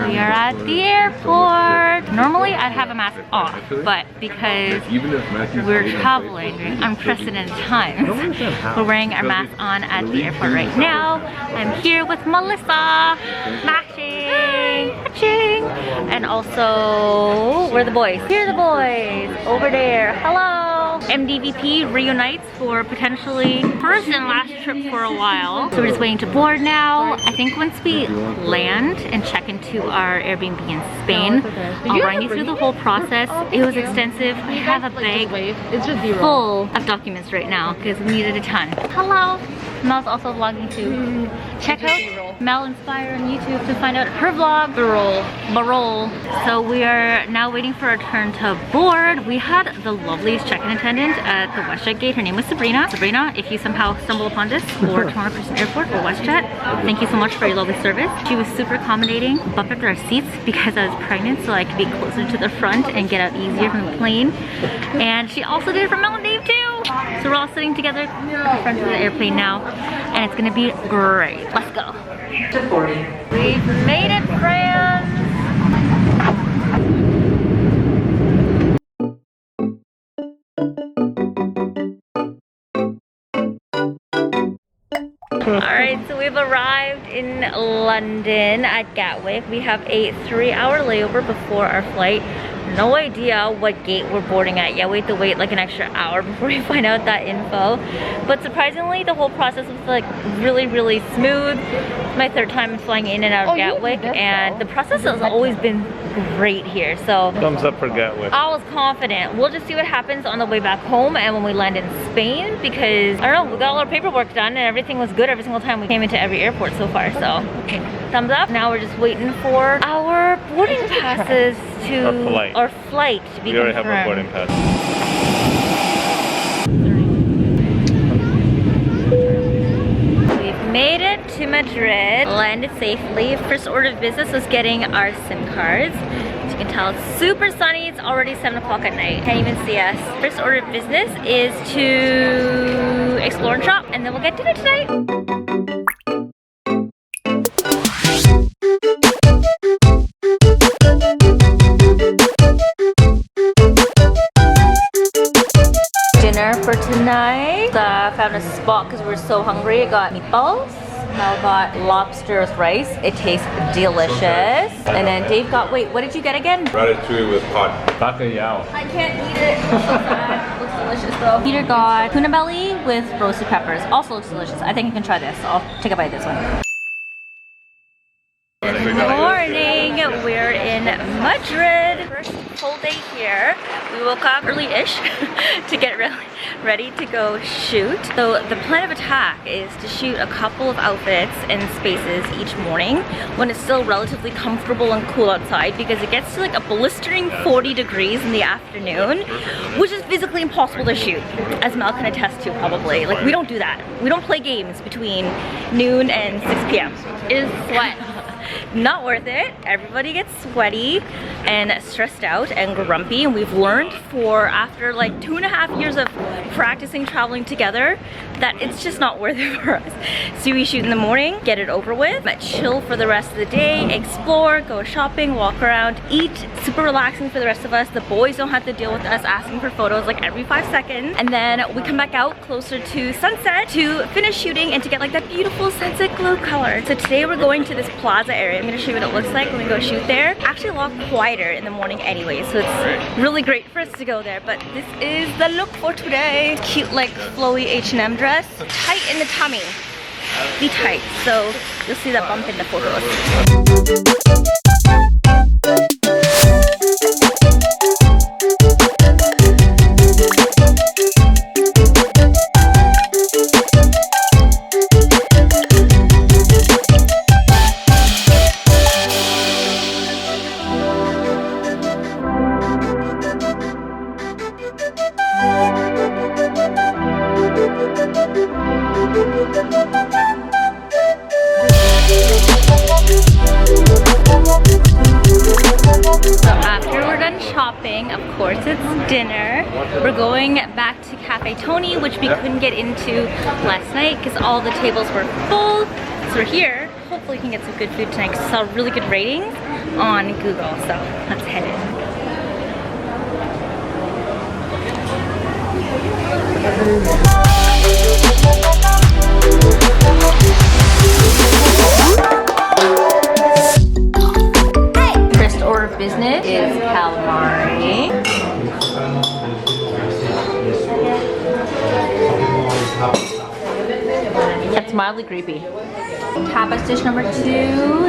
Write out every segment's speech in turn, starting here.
We are at the airport. Normally I'd have a mask off, but because we're traveling during unprecedented times, we're wearing our mask on at the airport right now. I'm here with Melissa, matching, and also, where are the boys? Here are the boys, over there. Hello. MDVP reunites for potentially first and last trip for a while. So we're just waiting to board now. I think once we land and check into our Airbnb in Spain, I'll run you through the whole process. It was extensive. I have a bag full of documents right now because we needed a ton. Hello. Mel's also vlogging too. Check out Mel Inspire on YouTube to find out her vlog. Barol. So we are now waiting for our turn to board. We had the loveliest check-in attendant at the WestJet gate. Her name was Sabrina. Sabrina, if you somehow stumble upon this, or Toronto Pearson Airport or WestJet, thank you so much for your lovely service. She was super accommodating. Bumped up our seats because I was pregnant, so I could be closer to the front and get out easier from the plane. And she also did it for Mel Dave too. So we're all sitting together at the front of the airplane now, and it's gonna be great. Let's go. We've made it, friends. Alright, so we've arrived in London at Gatwick. We have a 3-hour layover before our flight. No idea what gate we're boarding at yet. We have to wait like an extra hour before we find out that info. But surprisingly, the whole process was like really smooth. It's my 3rd time flying in and out of Gatwick, and the process has always been great here. So thumbs up for Gatwick. I was confident. We'll just see what happens on the way back home and when we land in Spain, because I don't know, we got all our paperwork done and everything was good every single time we came into every airport so far. So thumbs up. Now we're just waiting for our boarding passes to our flight to be confirmed. We already have our boarding pass. We've made it to Madrid, landed safely. First order of business was getting our SIM cards. As you can tell, it's super sunny. It's already 7 o'clock at night. Can't even see us. First order of business is to explore and shop, and then we'll get dinner tonight. For tonight, found a spot because we were so hungry. I got meatballs. Mel got lobster with rice. It tastes delicious. And then Dave got, wait, what did you get again? Ratatouille with cod. Bacalhau. I can't eat it. It's so sad. It looks delicious though. Peter got tuna belly with roasted peppers. Also looks delicious. I think I can try this. I'll take a bite of this one. Good morning. We're in Madrid. First full day here. We woke up early-ish to get ready to go shoot. So the plan of attack is to shoot a couple of outfits and spaces each morning when it's still relatively comfortable and cool outside, because it gets to like a blistering 40 degrees in the afternoon, which is physically impossible to shoot, as Mel can attest to probably. Like, we don't do that. We don't play games between noon and 6 p.m. It is sweat. Not worth it. Everybody gets sweaty and stressed out and grumpy, and we've learned after like 2.5 years of practicing traveling together that it's just not worth it for us. So we shoot in the morning, get it over with, chill for the rest of the day, explore, go shopping, walk around, eat. Super relaxing for the rest of us. The boys don't have to deal with us asking for photos like every 5 seconds. And then we come back out closer to sunset to finish shooting and to get like that beautiful sunset glow color. So today we're going to this plaza area. I'm gonna show you what it looks like when we go shoot there. Actually a lot quieter in the morning anyway, so it's really great for us to go there. But this is the look for today. Cute like flowy H&M dress. Tight in the tummy. Be tight. So you'll see that bump in the photos. Shopping, of course, it's dinner. We're going back to Cafe Tony, which we couldn't get into last night because all the tables were full. So we're here hopefully we can get some good food tonight because I saw really good ratings on Google. So let's head in. First order of business is calamari. It's mildly creepy. Tapas dish number 2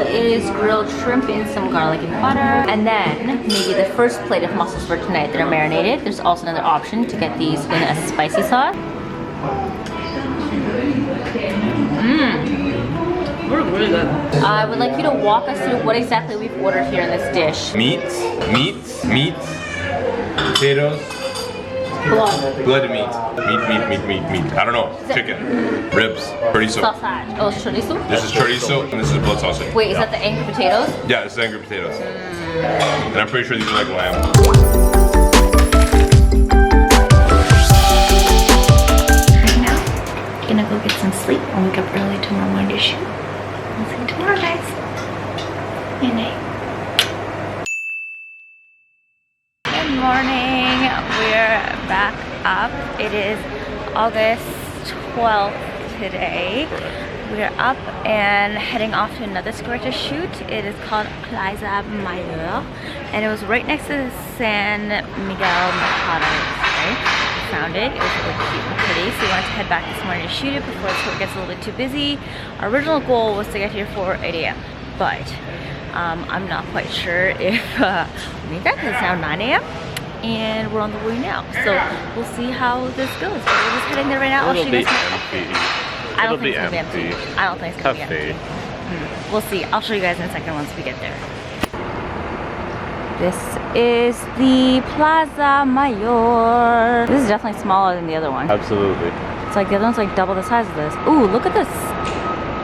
is grilled shrimp in some garlic and butter. And then maybe the first plate of mussels for tonight that are marinated. There's also another option to get these in a spicy sauce. Really good. I would like you to walk us through what exactly we've ordered here in this dish. Meat, potatoes, blood meat. Meat. I don't know. Chicken, ribs, chorizo. Sausage. Oh, chorizo? This is chorizo and this is blood sausage. Wait, is that the angry potatoes? Yeah, this is angry potatoes. And I'm pretty sure these are like lamb. Right now, gonna go get some sleep and wake up early tomorrow morning to shoot. We'll see you tomorrow, guys. Good night. Good morning. We're back up. It is August 12th today. We're up and heading off to another square to shoot. It is called Plaza Maya, and it was right next to the San Miguel Mercado. Right? We found it. It was really cute and pretty, so we wanted to head back this morning to shoot it before it gets a little bit too busy. Our original goal was to get here for 8 a.m., but I'm not quite sure if we need that because it's now 9 a.m. and we're on the way now. So we'll see how this goes. But we're just heading there right now. It'll be empty. I don't think it's gonna be empty. I don't think it's gonna be empty. We'll see. I'll show you guys in a second once we get there. This is the Plaza Mayor. This is definitely smaller than the other one. Absolutely. It's like the other one's like double the size of this. Ooh, look at this.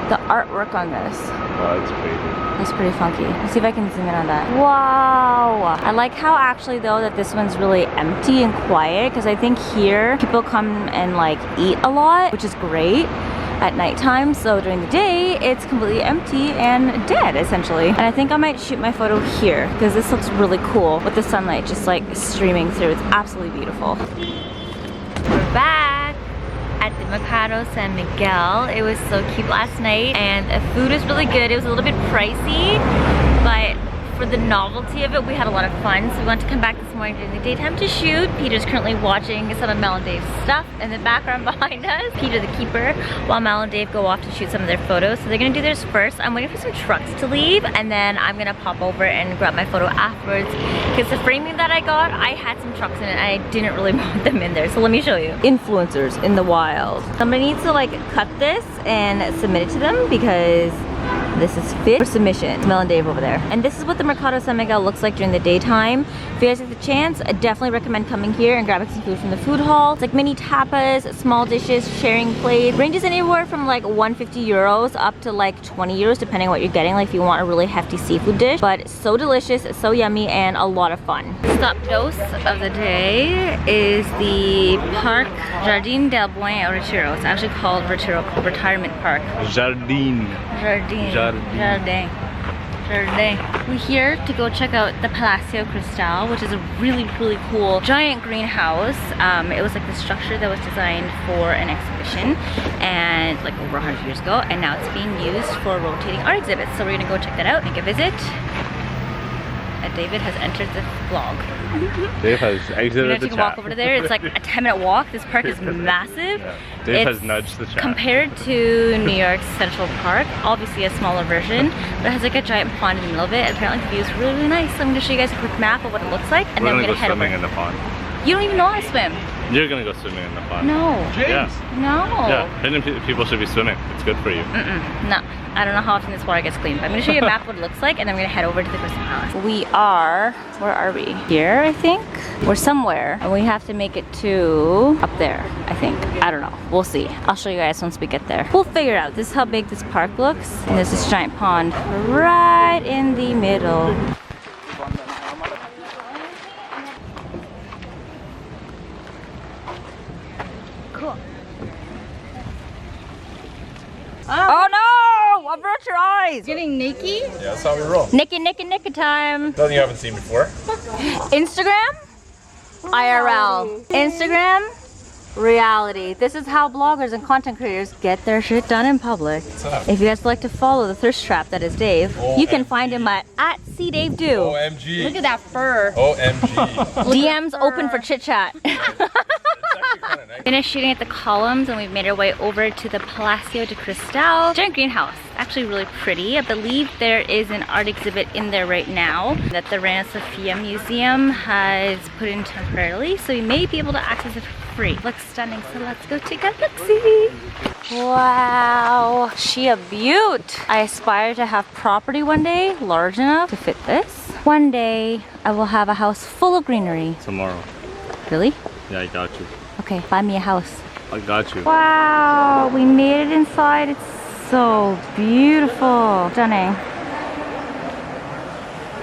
The artwork on this. Oh, that's crazy. That's pretty funky. Let's see if I can zoom in on that. Wow. I like how actually though that this one's really empty and quiet, because I think here people come and like eat a lot, which is great at nighttime. So during the day, it's completely empty and dead essentially. And I think I might shoot my photo here because this looks really cool with the sunlight just like streaming through. It's absolutely beautiful. We're back at the Mercado San Miguel. It was so cute last night and the food was really good. It was a little bit pricey, but for the novelty of it, we had a lot of fun. So we wanted to come back this morning during the daytime to shoot. Peter's currently watching some of Mel and Dave's stuff in the background behind us. Peter the keeper, while Mel and Dave go off to shoot some of their photos. So they're gonna do theirs first. I'm waiting for some trucks to leave and then I'm gonna pop over and grab my photo afterwards. Because the framing that I got, I had some trucks in it and I didn't really want them in there. So let me show you. Influencers in the wild. Somebody needs to like cut this and submit it to them because this is fit for submission. Mel and Dave over there. And this is what the Mercado San Miguel looks like during the daytime. If you guys get the chance, I definitely recommend coming here and grabbing some food from the food hall. It's like mini tapas, small dishes, sharing plates. Ranges anywhere from like 150 euros up to like 20 euros depending on what you're getting, like if you want a really hefty seafood dish. But so delicious, so yummy, and a lot of fun. Stop dose of the day is the Park Jardín del Buen Retiro. It's actually called Retiro Retirement Park. Jardín. We're here to go check out the Palacio Cristal, which is a really cool giant greenhouse. It was like the structure that was designed for an exhibition and like over 100 years ago, and now it's being used for rotating art exhibits. So we're gonna go check that out and make a visit. And David has entered the vlog. Dave has exited the chat. chat. Walk over to there. It's like a 10-minute walk. This park is massive. Yeah. Dave has nudged the chat. Compared to New York's Central Park, obviously a smaller version, but it has like a giant pond in the middle of it. And apparently the view is really nice. So I'm going to show you guys a quick map of what it looks like, and then we're going to head over. Swimming in the pond. You don't even know how to swim. You're gonna go swimming in the pond. No. Yeah. No. Yeah. Hidden people should be swimming. It's good for you. No. I don't know how often this water gets cleaned, but I'm gonna show you a map of what it looks like, and then we're gonna head over to the Crystal Palace. We are, where are we? Here, I think? We're somewhere, and we have to make it to up there, I think. I don't know. We'll see. I'll show you guys once we get there. We'll figure it out. This is how big this park looks, and there's this giant pond right in the middle. Cool. Oh no! A virtual! your eyes. Getting naked? Yeah, that's how we roll. Nikki time. Nothing you haven't seen before. Instagram, IRL. Instagram, reality. This is how bloggers and content creators get their shit done in public. What's up? If you guys like to follow the thirst trap that is Dave, you can find him at @CDaveDo. OMG. Look at that fur. OMG. DMs open for chit chat. Kinda nice. Finished shooting at the columns and we've made our way over to the Palacio de Cristal. Giant greenhouse, actually really pretty. I believe there is an art exhibit in there right now that the Reina Sofia Museum has put in temporarily, so you may be able to access it for free. Looks stunning, so let's go take a look-see. Wow, she a beaut. I aspire to have property one day large enough to fit this. One day I will have a house full of greenery. Tomorrow. Really? Yeah, I got you. Okay, buy me a house. I got you. Wow, we made it inside. It's so beautiful. Stunning.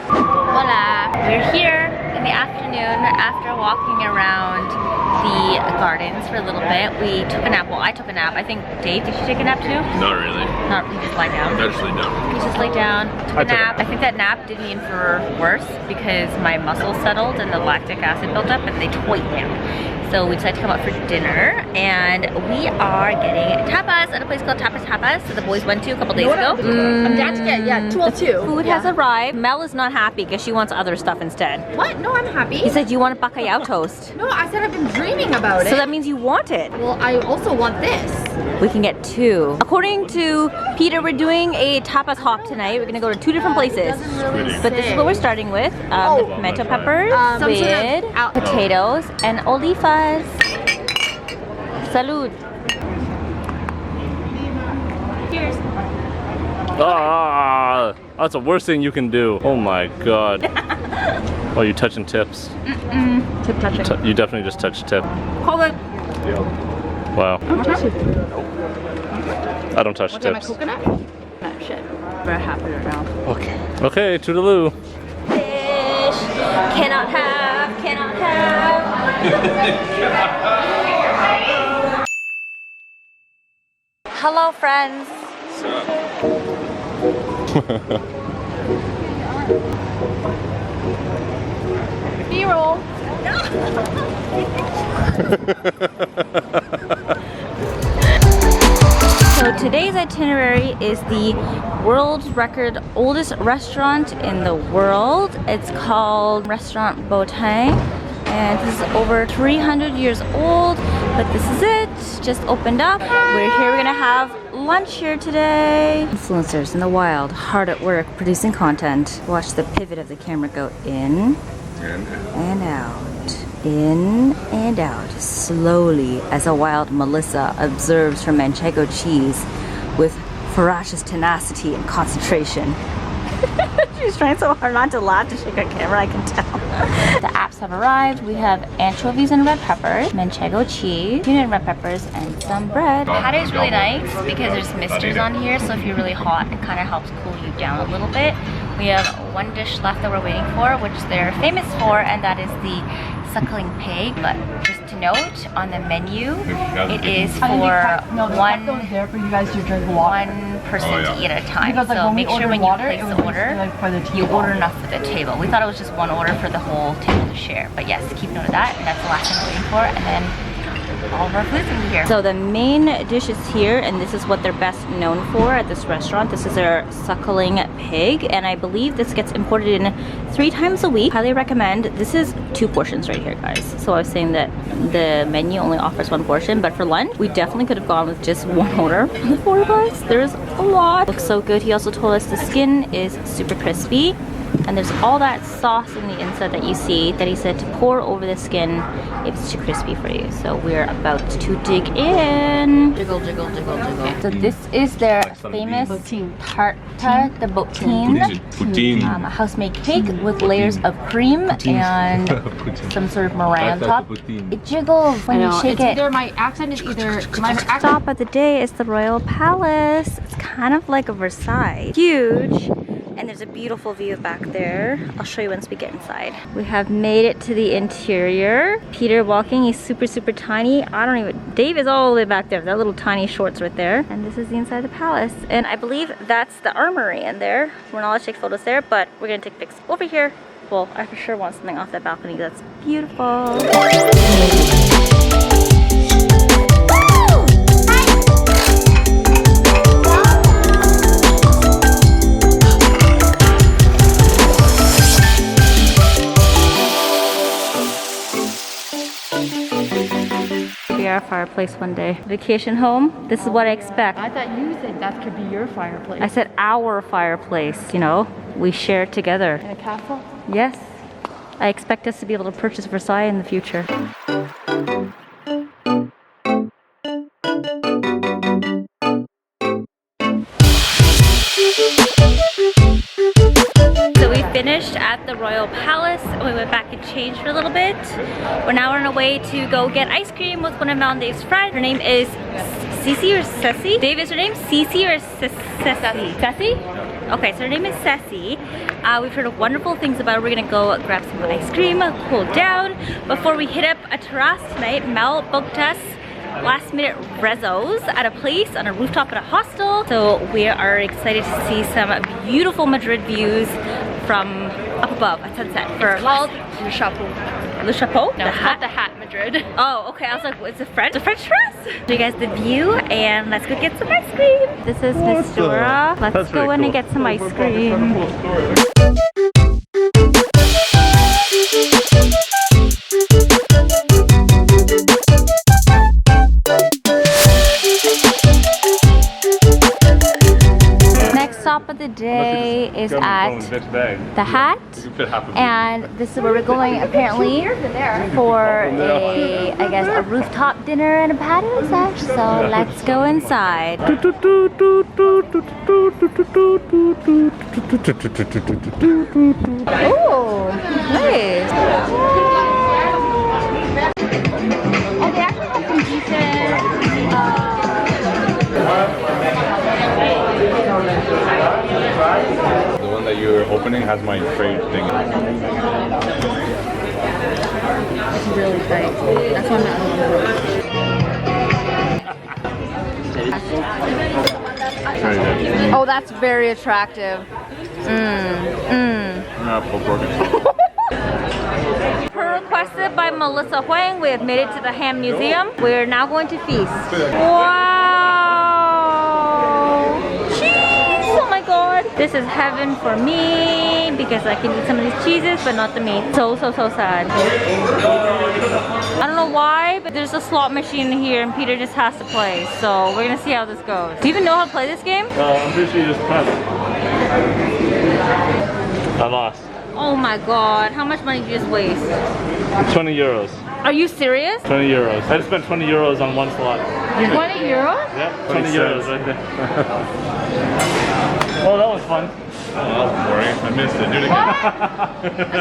Voila! We're here in the afternoon after walking around the gardens for a little bit. We took a nap. Well, I took a nap. I think Dave, did you take a nap too? Not really. Not, you just lie down. Actually, no. We just lay down, took a nap. I think that nap did me in for worse because my muscles settled and the lactic acid built up and they toyed down. So we decided to come out for dinner and we are getting tapas at a place called Tapas Tapas that the boys went to a couple days ago. I'm down to get, yeah, 202. Food has arrived. Mel is not happy because she wants other stuff instead. What? No, I'm happy. He said you want a bacalhau toast. No, I said I've been dreaming about it. So that means you want it. Well, I also want this. We can get two. According to Peter, we're doing a tapas hop tonight. We're gonna go to two different places. But this is what we're starting with. The pimento peppers with potatoes and olifas. Salud. Cheers. Ah, that's the worst thing you can do. Oh my god. Oh, you touching tips. Tip touching. You definitely just touched tip. Hold it. Wow. I don't touch What's in my tips. coconut? Oh, shit. We're happy right now. Okay. Okay, toodaloo. Fish. Cannot have. Cannot have. Hello, friends. B-roll. So today's itinerary is the world record oldest restaurant in the world. It's called Restaurant Botang. And this is over 300 years old, but this is it. Just opened up. We're here, we're gonna have lunch here today. Influencers in the wild, hard at work, producing content. Watch the pivot of the camera go in and out. In and out, slowly, as a wild Melissa observes her manchego cheese with ferocious tenacity and concentration. She's trying so hard not to laugh to shake her camera, I can tell. The apps have arrived. We have anchovies and red peppers, manchego cheese, tuna and red peppers, and some bread. The patty is really nice because there's misters on here, so if you're really hot, it kind of helps cool you down a little bit. We have one dish left that we're waiting for, which they're famous for, and that is the suckling pig. But just to note, on the menu, it is for one person to eat at a time. So make sure when you place the order, you order enough for the table. We thought it was just one order for the whole table to share. But yes, keep note of that, and that's the last thing we're waiting for. And then all of our food's gonna be here. So the main dish is here, and this is what they're best known for at this restaurant. This is their suckling pig, and I believe this gets imported in 3 times a week. Highly recommend. This is 2 portions right here, guys. So I was saying that the menu only offers 1 portion, but for lunch, we definitely could have gone with just 1 order for the 4 of us. There's a lot. Looks so good. He also told us the skin is super crispy, and there's all that sauce in the inside that you see that he said to pour over the skin if it's too crispy for you. So we're about to dig in. Jiggle, jiggle, jiggle, jiggle. So this is their famous tarta, the bottine. A house-made cake with layers of cream and some sort of meringue on top. It jiggles when you shake it. Either my accent is either my accent. Stop of the day is the Royal Palace. It's kind of like a Versailles. Huge. And there's a beautiful view back there. I'll show you once we get inside. We have made it to the interior. Peter walking, he's super, super tiny. Dave is all the way back there, that little tiny shorts right there. And this is the inside of the palace. And I believe that's the armory in there. We're not allowed to take photos there, but we're gonna take pics over here. Well, I for sure want something off that balcony. That's beautiful. Our fireplace one day. Vacation home, this is what I expect. I thought you said that could be your fireplace. I said our fireplace, you know, we share together. In a castle? Yes. I expect us to be able to purchase Versailles in the future. So we finished at the Royal Palace. We went back and changed for a little bit. We're now on our way to go get ice cream with one of Mel Dave's friends. Her name is Cece or Ceci? Dave, is her name Cece or Ceci? Ceci? Okay, so her name is Ceci. We've heard wonderful things about her. We're gonna go grab some ice cream, cool down. Before we hit up a terrace tonight, Mel booked us last minute rezos at a place on a rooftop at a hostel. So we are excited to see some beautiful Madrid views from up above at sunset. Called Le Chapeau. Le Chapeau? No, it's called the Hat Madrid. Oh, okay. I was like, it's a French dress? Show you guys the view and let's go get some ice cream. This is Miss Dora. Let's go in and get some ice cream. Stop of the day is at the Hat, and this is where we're going apparently for I guess a rooftop dinner and a patio sesh. So let's go inside. Oh, nice. Oh, they actually have some decent. The one that you're opening has my trade thing. It's really tight. That's why I'm Very good. Oh, that's very attractive. Per requested by Melissa Huang, we have made it to the Ham Museum. We're now going to feast. Wow! Cheese! Oh my god! This is heaven for me because I can eat some of these cheeses but not the meat. So sad. I don't know why, but there's a slot machine here and Peter just has to play. So we're gonna see how this goes. Do you even know how to play this game? I'm pretty sure you just pressed. I lost. Oh my god, how much money did you just waste? 20 euros. Are you serious? 20 euros. I just spent 20 euros on one slot. 20 euros? Yeah, 20 euros right there. Oh, that was fun. Oh, that was boring. I missed it. Do it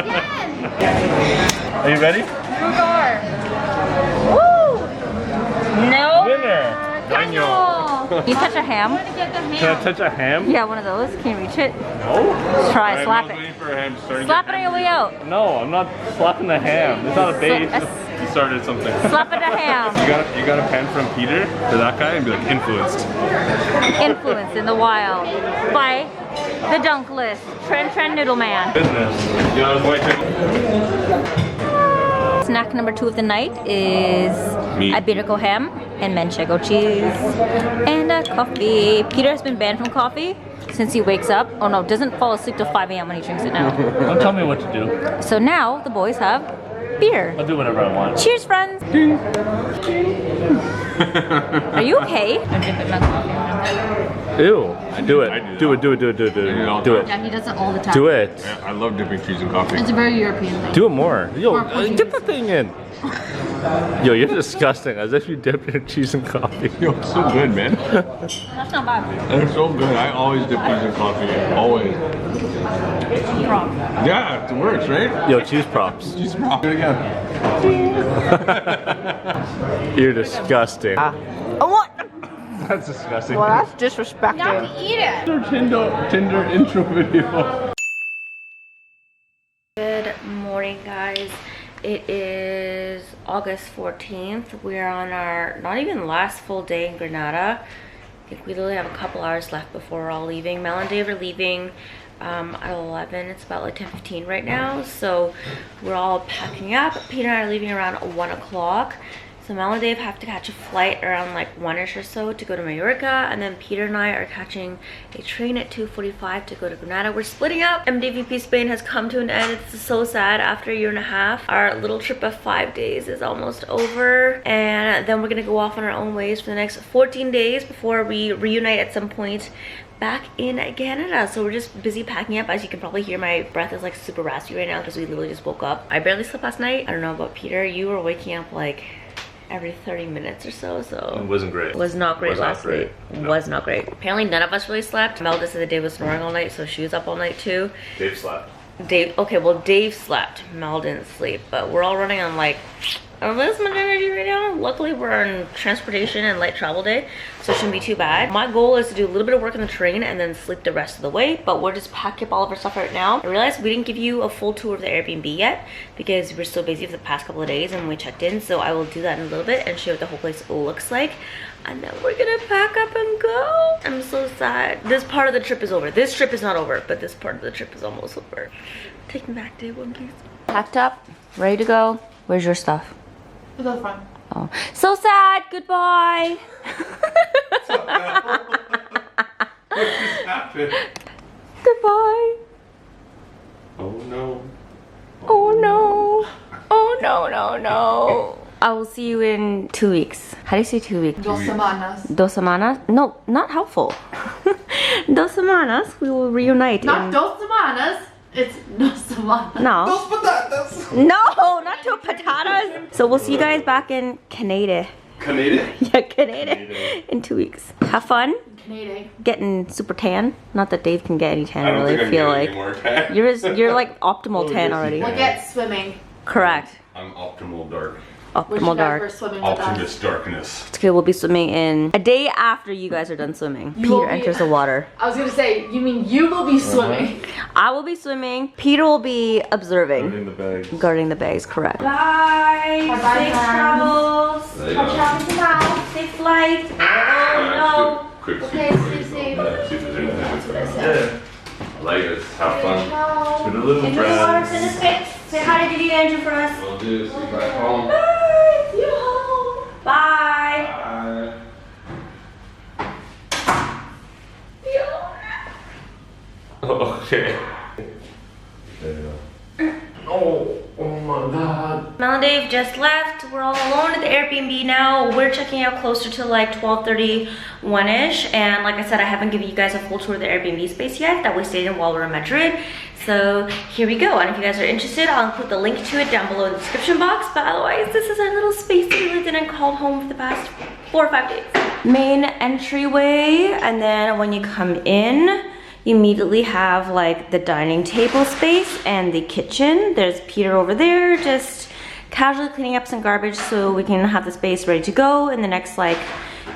again. Again! Are you ready? Rugar. Woo! No! Winner! Daniel. You touch a ham? Can I touch a ham? Yeah, one of those. Can you reach it? No. Let's try, Alright, slap I was it. waiting for him to start Slap it on your way out. No, I'm not slapping the ham. It's not a base. He started something. Slap it a ham. You got a pen from Peter to that guy and be like influenced. Influenced in the wild by the dunk list. Trend Noodle Man. Business. You know, white people. Snack number 2 of the night is Meat. Iberico ham and manchego cheese and a coffee. Peter has been banned from coffee since he wakes up. Oh no, doesn't fall asleep till 5 a.m. when he drinks it now. Don't tell me what to do. So now the boys have beer. I'll do whatever I want. Cheers, friends. Are you okay? I dip it in my coffee. Ew. Do it. I do Do that. it. I do it all the Do it. Yeah, he does it all the time. Do it. Yeah, I love dipping cheese in coffee. It's a very European thing. Do it more. Yo, More Portuguese. dip the thing in. Yo, you're disgusting. As if you dipped your cheese in coffee. Yo, it's so good, man. That's not bad. They're so good. I always dip cheese in coffee. Always. Yeah, it works, right? Yo, cheese props. Cheese prop. Do it again. You're disgusting. Oh, what? That's disgusting. Well, that's disrespectful. Not to eat it. Tinder intro video. Good morning, guys. It is August 14th. We're on our not even last full day in Granada. I think we literally have a couple hours left before we're all leaving. Mel and Dave are leaving at 11. It's about like 10:15 right now, so we're all packing up. Peter and I are leaving around 1 o'clock. So Mel and Dave have to catch a flight around like 1ish or so to go to Mallorca, and then Peter and I are catching a train at 2:45 to go to Granada. We're splitting up. MDVP Spain has come to an end. It's so sad. After a year and a half, our little trip of 5 days is almost over, and then we're gonna go off on our own ways for the next 14 days before we reunite at some point back in Canada. So we're just busy packing up. As you can probably hear, my breath is like super raspy right now because we literally just woke up. I barely slept last night. I don't know about Peter. You were waking up like every 30 minutes or so. It wasn't great. It was not great last night. No. Was not great. Apparently none of us really slept. Mel just said that Dave was snoring all night, so she was up all night too. Dave slept. Dave, okay, well Dave slept. Mel didn't sleep, but we're all running on like this much energy right now. Luckily we're on transportation and light travel day, so it shouldn't be too bad. My goal is to do a little bit of work on the train and then sleep the rest of the way, but we're just packing up all of our stuff right now. I realized we didn't give you a full tour of the Airbnb yet because we're so busy for the past couple of days and we checked in, so I will do that in a little bit and show you what the whole place looks like, and then we're gonna pack up and go. I'm so sad. This part of the trip is over. This trip is not over, but this part of the trip is almost over. Take me back, Dave, one please. Packed up, ready to go. Where's your stuff? To the front. Oh, so sad. Goodbye. What just happened? Goodbye. Oh no. Oh no. Oh no, no, no. I will see you in 2 weeks. How do you say 2 weeks? 2 semanas. 2 semanas? No, not helpful. 2 semanas. We will reunite. Not in... 2 semanas. It's 2 semanas. No. Those patatas. No, not 2 patatas. So we'll see you guys back in Canada. Canada? Yeah, Canada. In 2 weeks. Have fun. Canada. Getting super tan. Not that Dave can get any tan. I don't really think feel I'm like getting any more tan. you're like optimal tan yes, already. you We'll get swimming. Correct. I'm optimal dark. Where's Optimal your guy dark. for swimming with us? Optimus darkness. It's okay. We'll be swimming in a day after you guys are done swimming. You will Peter be- enters the water. I was gonna say, you mean you will be swimming? I will be swimming. Peter will be observing. In the bags. Guarding the bags, correct. Bye. Bye-bye, Safe friends. travels. There you go. Safe flight. Oh Quick Okay, sweep. stay safe. See if there's anything. That's what I said. Like it. Have fun. Ciao. Toodaloo, no. Water, friends. send us pics. Say hi to Didi Andrew for us. We'll do. See you back home. Bye. See you home. Bye. Bye. Okay. Oh my god. Mel and Dave just left. We're all alone at the Airbnb now. We're checking out closer to like 12:31ish, and like I said, I haven't given you guys a full tour of the Airbnb space yet that we stayed in while we were in Madrid. So here we go, and if you guys are interested, I'll include the link to it down below in the description box. But otherwise, this is our little space that we lived in and called home for the past 4 or 5 days. Main entryway, and then when you come in, you immediately have like the dining table space and the kitchen. There's Peter over there just casually cleaning up some garbage so we can have the space ready to go in the next like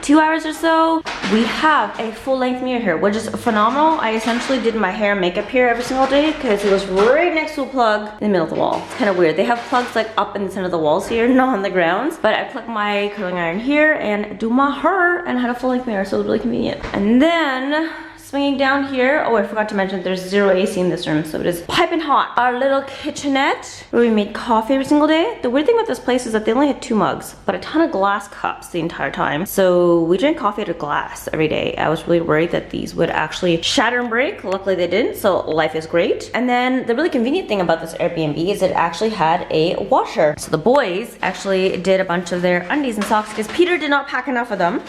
2 hours or so. We have a full-length mirror here, which is phenomenal. I essentially did my hair and makeup here every single day because it was right next to a plug in the middle of the wall. It's kind of weird. They have plugs like up in the center of the walls here, not on the grounds. But I plug my curling iron here and do my hair and had a full-length mirror, so it was really convenient. And then swinging down here, oh, I forgot to mention there's 0 AC in this room, so it is piping hot. Our little kitchenette where we made coffee every single day. The weird thing with this place is that they only had 2 mugs, but a ton of glass cups the entire time. So we drank coffee out of glass every day. I was really worried that these would actually shatter and break. Luckily they didn't, so life is great. And then the really convenient thing about this Airbnb is it actually had a washer. So the boys actually did a bunch of their undies and socks because Peter did not pack enough of them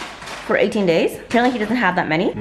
for 18 days. Apparently he doesn't have that many.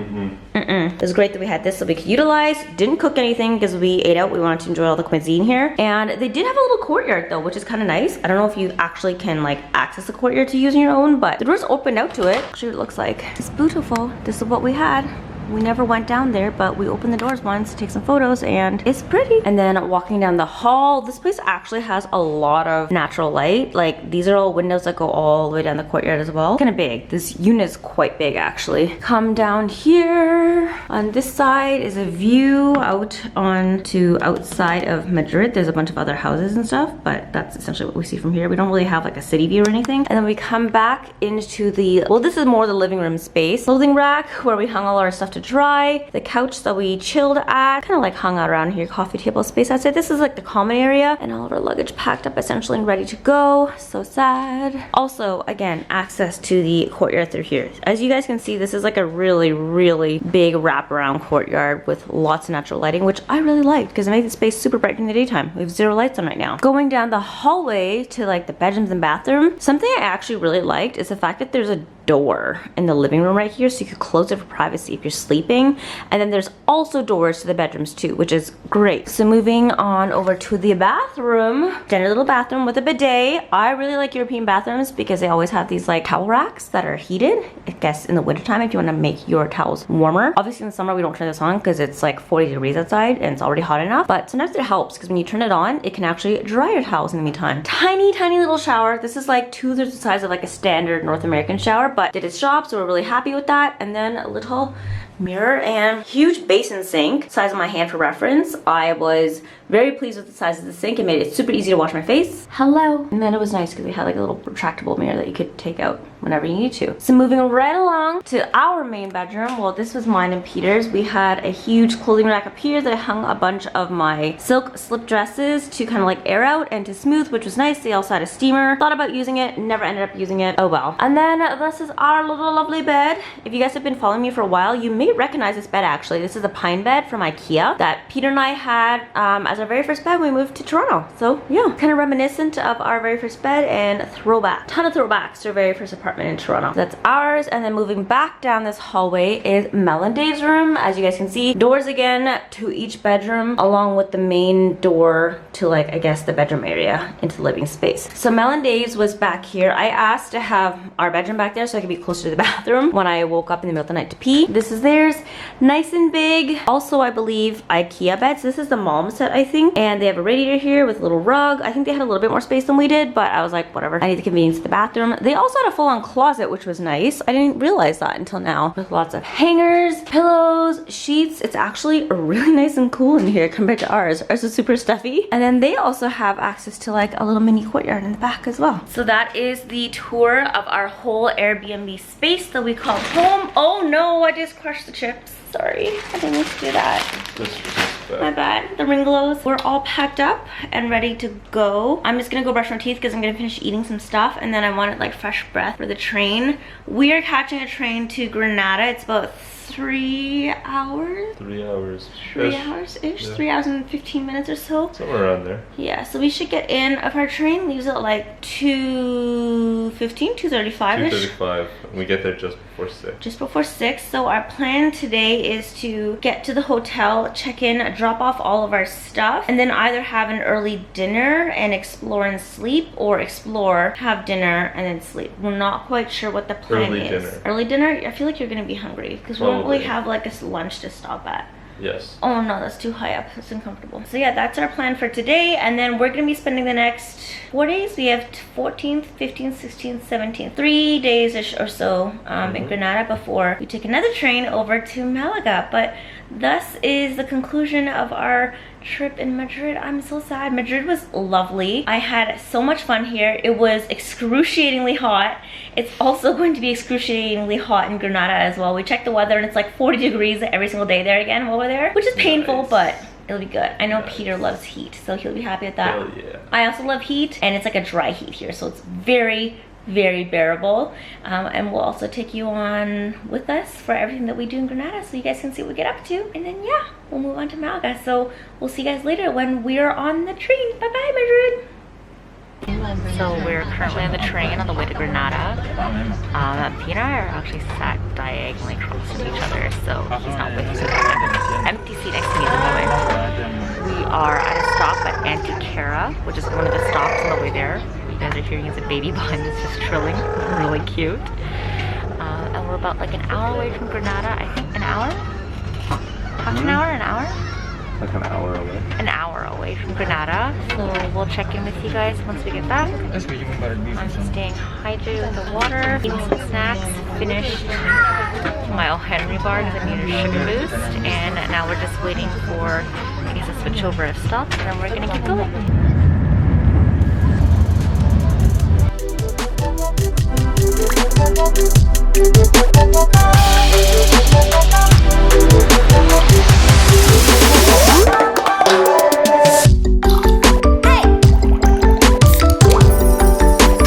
It was great that we had this so we could utilize. Didn't cook anything because we ate out. We wanted to enjoy all the cuisine here. And they did have a little courtyard though, which is kind of nice. I don't know if you actually can like access the courtyard to use on your own, but the doors opened out to it. Actually, what it looks like. It's beautiful. This is what we had. We never went down there, but we opened the doors once to take some photos and it's pretty. And then walking down the hall, this place actually has a lot of natural light. Like these are all windows that go all the way down the courtyard as well. Kind of big. This unit is quite big actually. Come down here. On this side is a view out onto outside of Madrid. There's a bunch of other houses and stuff, but that's essentially what we see from here. We don't really have like a city view or anything. And then we come back into the, well, this is more the living room space. Clothing rack where we hung all our stuff to dry. The couch that we chilled at. Kind of like hung out around here. Coffee table space. I'd say this is like the common area, and all of our luggage packed up essentially and ready to go. So sad. Also, again, access to the courtyard through here. As you guys can see, this is like a really, really big wraparound courtyard with lots of natural lighting, which I really liked because it made the space super bright in the daytime. We have 0 lights on right now. Going down the hallway to like the bedrooms and bathroom, something I actually really liked is the fact that there's a door in the living room right here, so you could close it for privacy if you're sleeping. And then there's also doors to the bedrooms too, which is great. So moving on over to the bathroom, standard little bathroom with a bidet. I really like European bathrooms because they always have these like towel racks that are heated. I guess in the wintertime if you want to make your towels warmer. Obviously in the summer we don't turn this on because it's like 40 degrees outside and it's already hot enough, but sometimes it helps because when you turn it on, it can actually dry your towels in the meantime. Tiny, tiny little shower. This is like 2/3 the size of like a standard North American shower, but did its job, so we're really happy with that. And then a little mirror and huge basin sink, size of my hand for reference. I was very pleased with the size of the sink. It made it super easy to wash my face. Hello. And then it was nice because we had like a little retractable mirror that you could take out whenever you need to. So moving right along to our main bedroom. Well, this was mine and Peter's. We had a huge clothing rack up here that I hung a bunch of my silk slip dresses to kind of like air out and to smooth, which was nice. They also had a steamer. Thought about using it, never ended up using it. Oh well. And then this is our little lovely bed. If you guys have been following me for a while, you may recognize this bed actually. This is a pine bed from IKEA that Peter and I had as our very first bed when we moved to Toronto. So yeah, kind of reminiscent of our very first bed and throwback. Ton of throwbacks to our very first apartment in Toronto. That's ours. And then moving back down this hallway is Mel and Dave's room. As you guys can see, doors again to each bedroom along with the main door to like, I guess the bedroom area into the living space. So Mel and Dave's was back here. I asked to have our bedroom back there so I could be closer to the bathroom when I woke up in the middle of the night to pee. This is theirs. Nice and big. Also, I believe IKEA beds. This is the mom set, I think. And they have a radiator here with a little rug. I think they had a little bit more space than we did, but I was like, whatever. I need the convenience of the bathroom. They also had a full-on closet, which was nice. I didn't realize that until now. With lots of hangers, pillows, sheets. It's actually really nice and cool in here compared to ours. Ours is super stuffy. And then they also have access to like a little mini courtyard in the back as well. So that is the tour of our whole Airbnb space that we call home. Oh no, I just crushed the chips. Sorry, I didn't mean to do that. My bad. The Ringlows. We're all packed up and ready to go. I'm just gonna go brush my teeth because I'm gonna finish eating some stuff and then I wanted like fresh breath for the train. We are catching a train to Granada. It's about 3 hours? 3 hours. 3 hours-ish? Yeah. 3 hours and 15 minutes or so. Somewhere around there. Yeah, so we should get in. If our train leaves at like 2:15, 2:35-ish. 2:35. We get there just before 6. Just before 6. So our plan today is to get to the hotel, check in, drop off all of our stuff, and then either have an early dinner and explore and sleep, or explore, have dinner, and then sleep. We're not quite sure what the plan is. Early dinner? I feel like you're gonna be hungry because we don't really have like a lunch to stop at. Yes. Oh no, that's too high up. It's uncomfortable. So yeah, that's our plan for today. And then we're gonna be spending the next 4 days. We have 14th, 15th, 16th, 17th. 3 days-ish or so in Granada before we take another train over to Malaga. But thus is the conclusion of our trip in Madrid. I'm so sad. Madrid was lovely. I had so much fun here. It was excruciatingly hot. It's also going to be excruciatingly hot in Granada as well. We checked the weather and it's like 40 degrees every single day there again while we're there, which is painful, but it'll be good. I know Peter loves heat, so he'll be happy with that. Hell yeah. I also love heat, and it's like a dry heat here, so it's very, very bearable. And we'll also take you on with us for everything that we do in Granada so you guys can see what we get up to. And then yeah, we'll move on to Malaga. So we'll see you guys later when we're on the train. Bye bye, Madrid. So we're currently on the train on the way to Granada. Peter and I are actually sat diagonally across from each other, so he's not with us. Empty seat next to me at the moment. We are at a stop at Antequera, which is one of the stops on the way there. You guys are hearing is a baby behind us just trilling, really cute. And we're about like an hour away from Granada. I think an hour? Half an hour, an hour? Like an hour away. An hour away from Granada. So we'll check in with you guys once we get back. I'm staying hydrated with the water, eating some snacks, finished my O. Henry bar because I needed a sugar boost, and now we're just waiting for, I guess, a switchover of stops, and then we're gonna keep going.